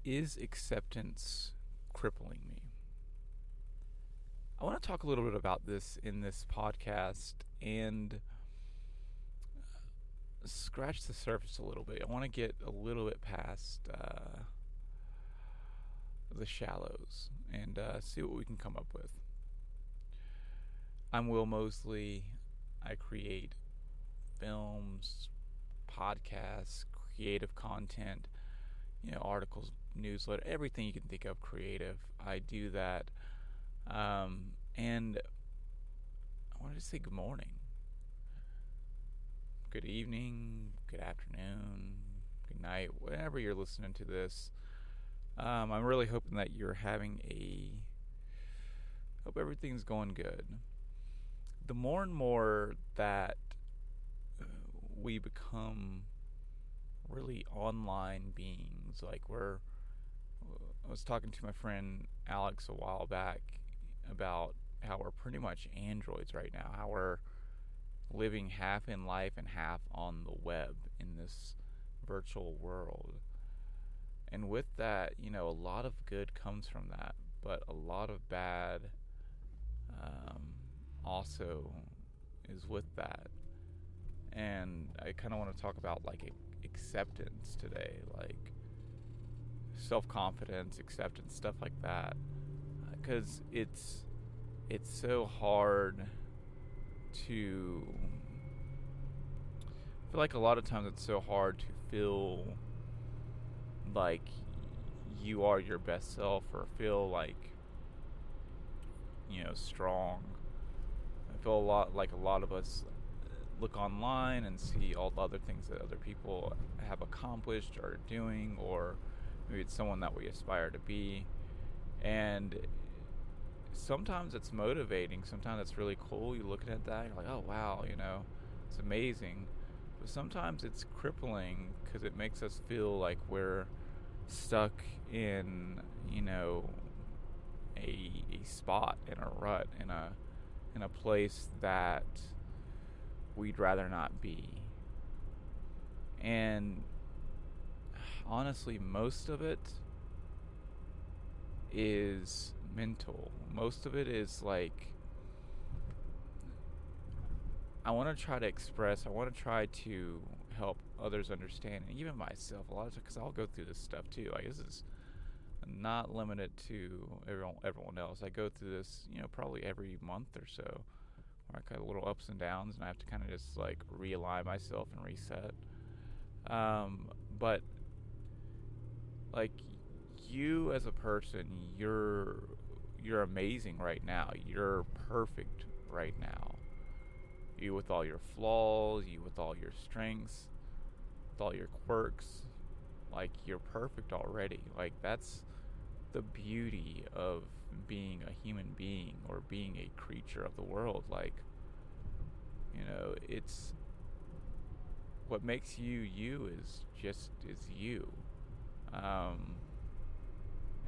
Is acceptance crippling me? I want to talk a little bit about this in this podcast and scratch the surface a little bit. I want to get a little bit past the shallows and see what we can come up with. I'm Will Mosley. I create films, podcasts, creative content, articles, newsletter, everything you can think of creative. I do that. And I wanted to say good morning, good evening, good afternoon, good night, whenever you're listening to this. I'm really hoping that you're hope everything's going good. The more and more that we become really online beings, I was talking to my friend Alex a while back about how we're pretty much androids right now, how we're living half in life and half on the web in this virtual world. And with that, a lot of good comes from that, but a lot of bad also is with that. And I kind of want to talk about acceptance today, like self-confidence, acceptance, stuff like that, because it's so hard to I feel like a lot of times it's so hard to feel like you are your best self or feel like strong. I feel a lot of us look online and see all the other things that other people have accomplished or are doing, or maybe it's someone that we aspire to be. And sometimes it's motivating, sometimes it's really cool. You're looking at that, you're like, oh wow, it's amazing. But sometimes it's crippling because it makes us feel like we're stuck in, a spot, in a rut, in a place that we'd rather not be. And honestly, most of it is mental. Most of it is I want to try to express, I want to try to help others understand, and even myself a lot of times, because I'll go through this stuff too. This is not limited to everyone else. I go through this, probably every month or so, where I got little ups and downs, and I have to kind of just realign myself and reset. But you as a person, you're amazing right now. You're perfect right now. You with all your flaws, you with all your strengths, with all your quirks, you're perfect already. That's the beauty of being a human being or being a creature of the world. It's what makes you you is you.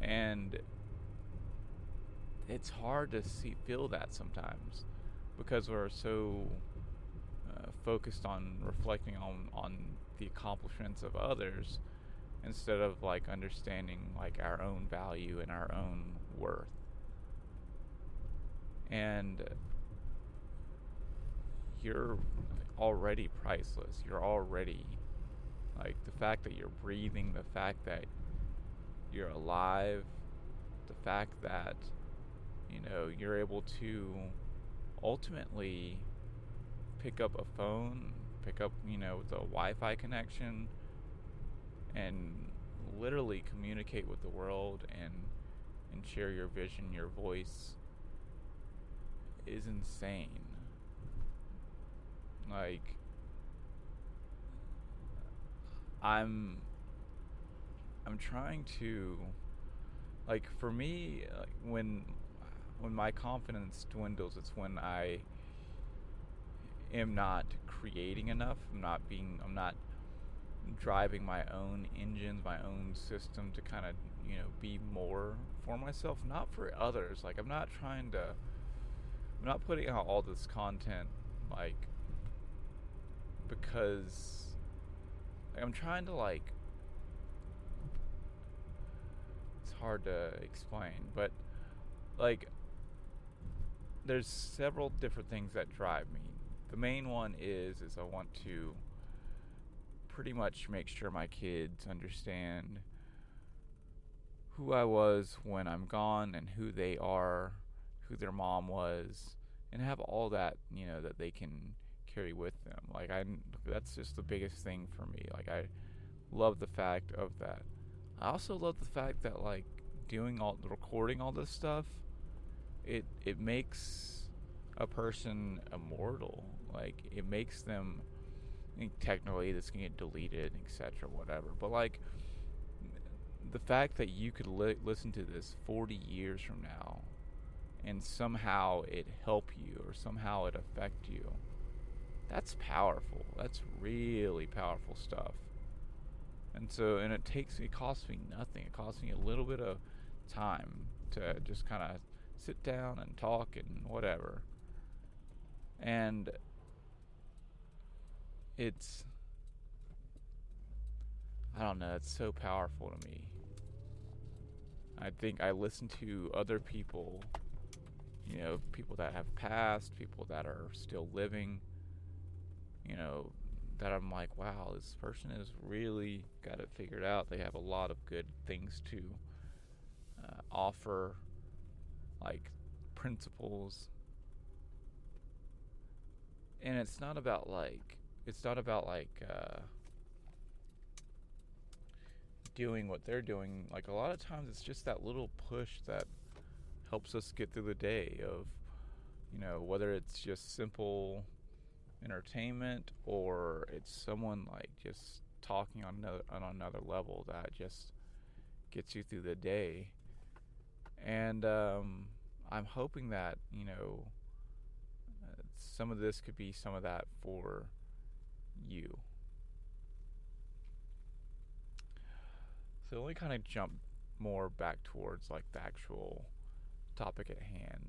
And it's hard to feel that sometimes because we're so focused on reflecting on the accomplishments of others instead of understanding our own value and our own worth. And you're already priceless. You're already the fact that you're breathing, the fact that you're alive, the fact that you're able to ultimately pick up a phone, pick up the Wi-Fi connection, and literally communicate with the world and share your vision, your voice, is insane. I'm trying to for me, when my confidence dwindles, it's when I am not creating enough. I'm not driving my own engines, my own system to kind of be more for myself, not for others. I'm not putting out all this content because I'm trying to hard to explain, but like there's several different things that drive me. The main one is I want to pretty much make sure my kids understand who I was when I'm gone and who they are, who their mom was, and have all that, that they can carry with them. That's just the biggest thing for me. Like I love the fact of that. I also love the fact that like doing all the recording all this stuff, it makes a person immortal. Like it makes them, I think technically this can get deleted, etc., whatever. But like the fact that you could listen to this 40 years from now and somehow it help you or somehow it affect you, that's powerful. That's really powerful stuff. And it costs me nothing. It costs me a little bit of time to just kind of sit down and talk and whatever. And it's, I don't know, it's so powerful to me. I think I listen to other people, people that have passed, people that are still living, that I'm like, wow, this person has really got it figured out. They have a lot of good things to offer, like principles. And it's not about like doing what they're doing. Like a lot of times it's just that little push that helps us get through the day of, whether it's just simple entertainment or it's someone like just talking on another level that just gets you through the day. And I'm hoping that, some of this could be some of that for you. So let me kind of jump more back towards like the actual topic at hand.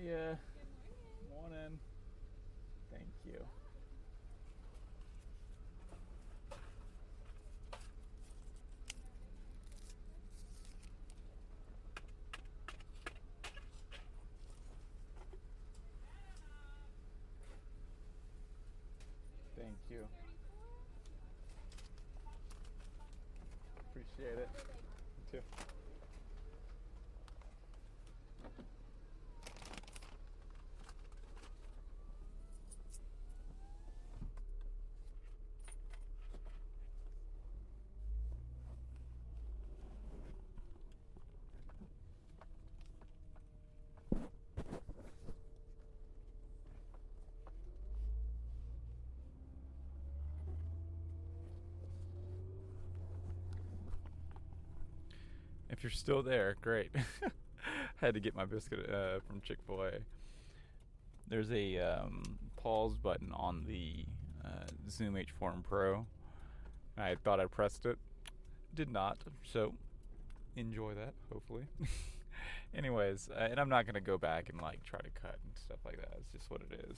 Yeah. Morning. Thank you. Thank you. Appreciate it. You too. If you're still there, great. Had to get my biscuit from Chick-fil-A. There's a pause button on the Zoom H4 Pro. I thought I pressed it. Did not. So enjoy that, hopefully. Anyways, and I'm not going to go back and like try to cut and stuff like that. It's just what it is.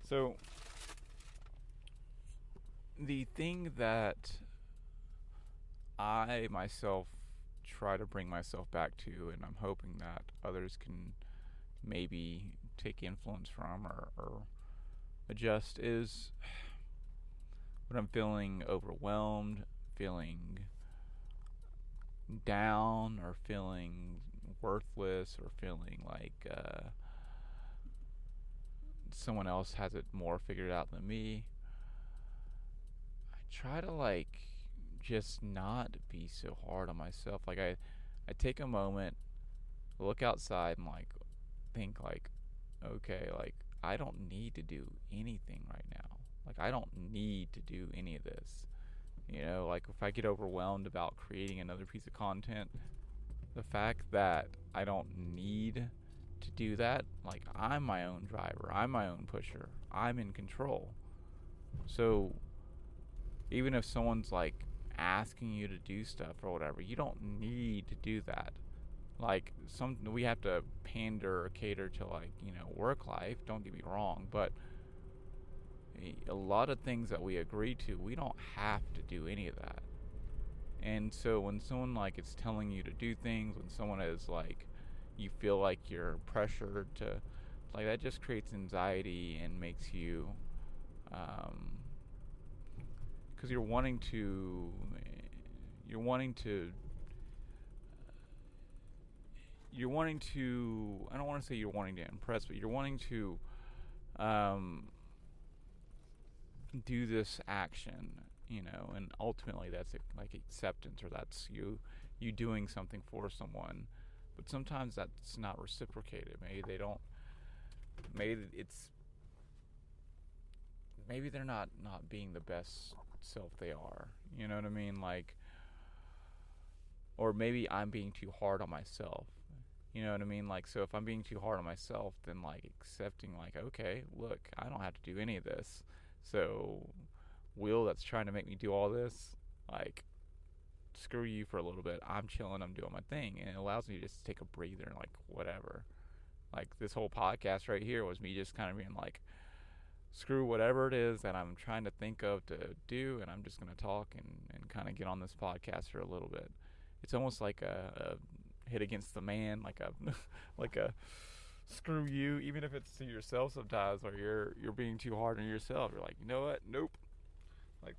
So the thing that I myself try to bring myself back to, and I'm hoping that others can maybe take influence from or adjust, is when I'm feeling overwhelmed, feeling down, or feeling worthless, or feeling like someone else has it more figured out than me. I try to like just not be so hard on myself. Like I take a moment, look outside, and like think like, okay, like I don't need to do anything right now. Like I don't need to do any of this. Like if I get overwhelmed about creating another piece of content, The fact that I don't need to do that, like I'm my own driver, I'm my own pusher, I'm in control. So even if someone's like asking you to do stuff or whatever, you don't need to do that. Like we have to pander or cater to like, work life, don't get me wrong, but a lot of things that we agree to, we don't have to do any of that. And so when someone like is telling you to do things, when someone is like, you feel like you're pressured to, like, that just creates anxiety and makes you, because you're wanting to, I don't want to say you're wanting to impress, but you're wanting to, um, do this action, and ultimately that's like acceptance, or that's you doing something for someone. But sometimes that's not reciprocated. Maybe they don't. Maybe it's maybe they're not being the best self they are. You know what I mean? Like, or maybe I'm being too hard on myself. You know what I mean? Like, so if I'm being too hard on myself, then like accepting, like, okay, look, I don't have to do any of this. So, Will, that's trying to make me do all this, like, screw you for a little bit. I'm chilling, I'm doing my thing. And it allows me to just take a breather and, like, whatever. Like, this whole podcast right here was me just kind of being like, screw whatever it is that I'm trying to think of to do, and I'm just going to talk and kind of get on this podcast for a little bit. It's almost like a hit against the man, like a like a screw you, even if it's to yourself sometimes, where you're being too hard on yourself. You're like, you know what? Nope. Like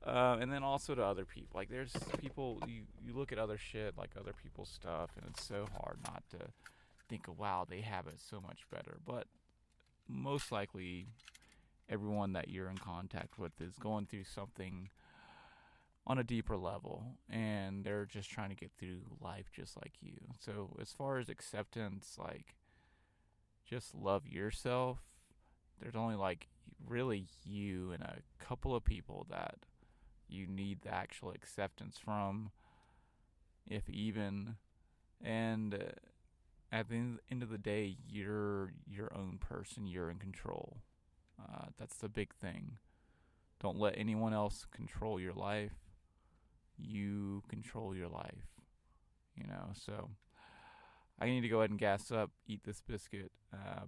and then also to other people. Like, there's people, you look at other shit, like other people's stuff, and it's so hard not to think, wow, they have it so much better. But most likely, everyone that you're in contact with is going through something on a deeper level, and they're just trying to get through life just like you. So as far as acceptance, like, just love yourself. There's only like really you and a couple of people that you need the actual acceptance from, if even. And at the end of the day, you're your own person. You're in control. That's the big thing. Don't let anyone else control your life. You control your life. So I need to go ahead and gas up, eat this biscuit.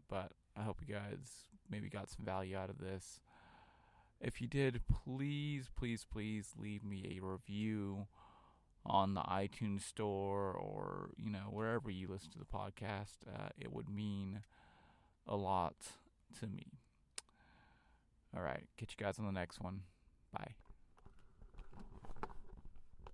But I hope you guys maybe got some value out of this. If you did, please, please, please leave me a review on the iTunes store, or, wherever you listen to the podcast. It would mean a lot to me. All right. Catch you guys on the next one. Bye.